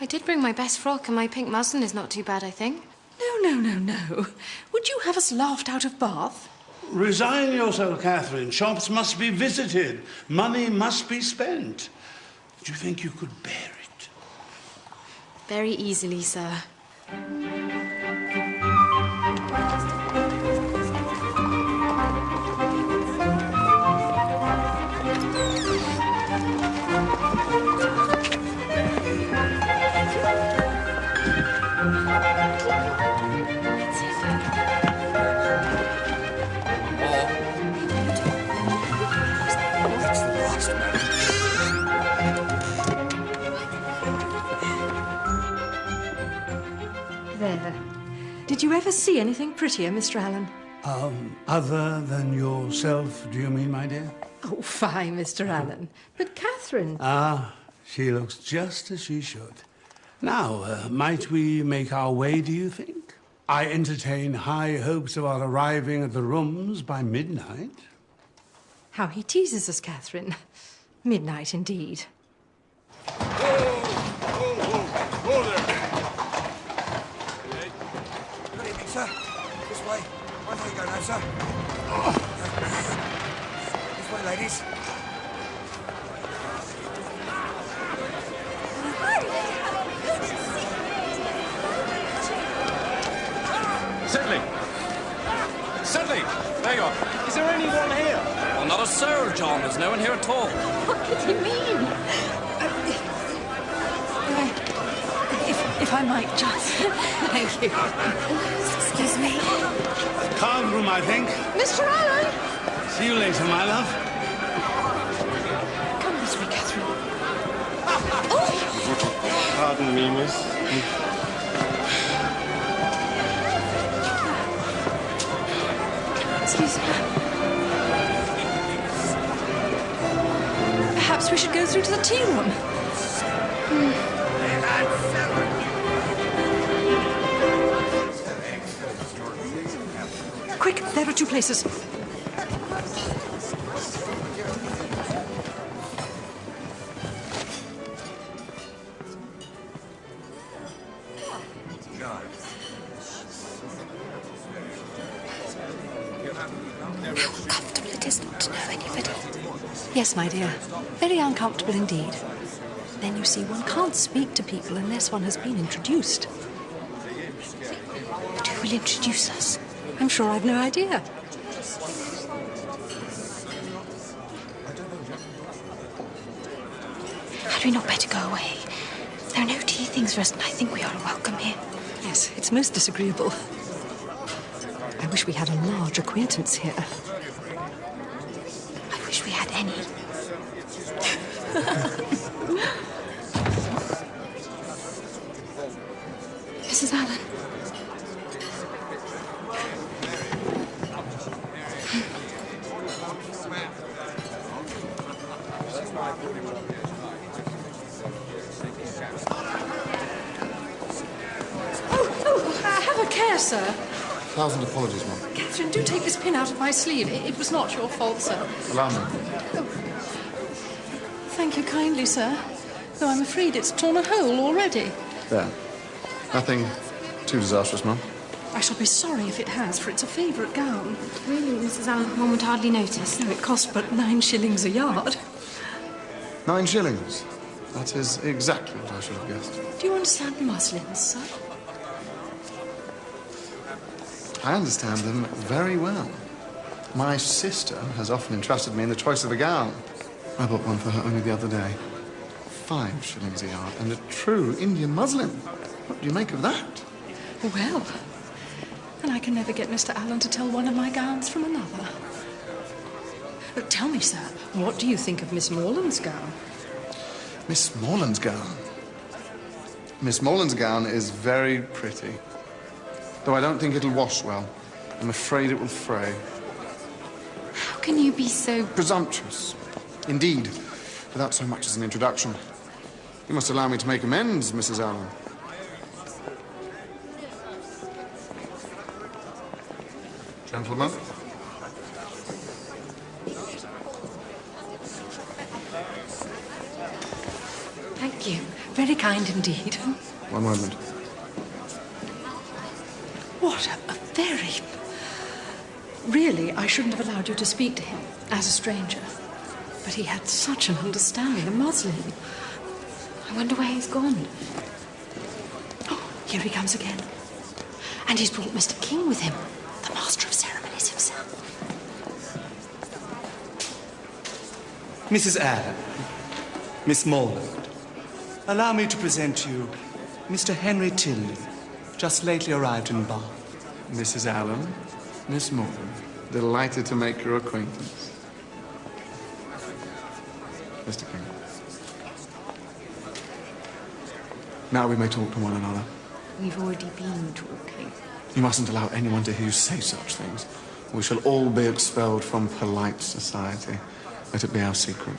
I did bring my best frock, and my pink muslin is not too bad, I think. No. Would you have us laughed out of Bath? Resign yourself, Catherine. Shops must be visited. Money must be spent. Do you think you could bear it? Very easily, sir. There. Did you ever see anything prettier, Mr. Allen? Other than yourself, do you mean, my dear? Oh, fine, Mr. Allen. But Catherine... She looks just as she should. Now, might we make our way, do you think? I entertain high hopes of our arriving at the rooms by midnight. How he teases us, Catherine. Midnight, indeed. Whoa there. Good evening, sir. This way. Where do you go now, sir? This way, ladies. Sidley! There you are. Is there anyone here? Well, not a soul, John. There's no one here at all. What did he mean? If I might just... Thank you. Excuse me. Card room, I think. Mr. Allen! See you later, my love. Come this way, Catherine. Pardon me, miss. Excuse me. Perhaps we should go through to the tea room. Quick, there are two places. Yes, my dear. Very uncomfortable indeed. Then, you see, one can't speak to people unless one has been introduced. But who will introduce us? I'm sure I've no idea. Had we not better go away? There are no tea things for us, and I think we are welcome here. Yes, it's most disagreeable. I wish we had a large acquaintance here. I wish we had any. Mrs. Allen. Have a care, sir. 1,000 apologies, Mum. Catherine, do take this pin out of my sleeve. It was not your fault, sir. Allow me. Oh. Thank you kindly, sir. Though I'm afraid it's torn a hole already. There. Nothing too disastrous, Mum. I shall be sorry if it has, for it's a favourite gown. Really, Mrs. Allen, one would hardly notice. No, it cost but 9 shillings a yard. 9 shillings. That is exactly what I should have guessed. Do you understand muslins, sir? I understand them very well. My sister has often entrusted me in the choice of a gown. I bought one for her only the other day. 5 shillings a yard, and a true Indian muslin. What do you make of that? Well, and I can never get Mr. Allen to tell one of my gowns from another. But tell me, sir, what do you think of Miss Morland's gown? Miss Morland's gown? Miss Morland's gown is very pretty. Though I don't think it'll wash well. I'm afraid it will fray. How can you be so... Presumptuous. Indeed, without so much as an introduction. You must allow me to make amends, Mrs. Allen. Gentlemen. Thank Thank you. Very kind indeed. One moment. What a very... Really, I shouldn't have allowed you to speak to him as a stranger. But he had such an understanding, a Muslim. I wonder where he's gone. Oh, here he comes again. And he's brought Mr. King with him, the master of ceremonies himself. Mrs. Allen, Miss Morland, allow me to present to you Mr. Henry Tilney, just lately arrived in Bath. Mrs. Allen, Miss Morgan, delighted to make your acquaintance. Mr. King. Now we may talk to one another. We've already been talking. You mustn't allow anyone to hear you say such things. We shall all be expelled from polite society. Let it be our secret.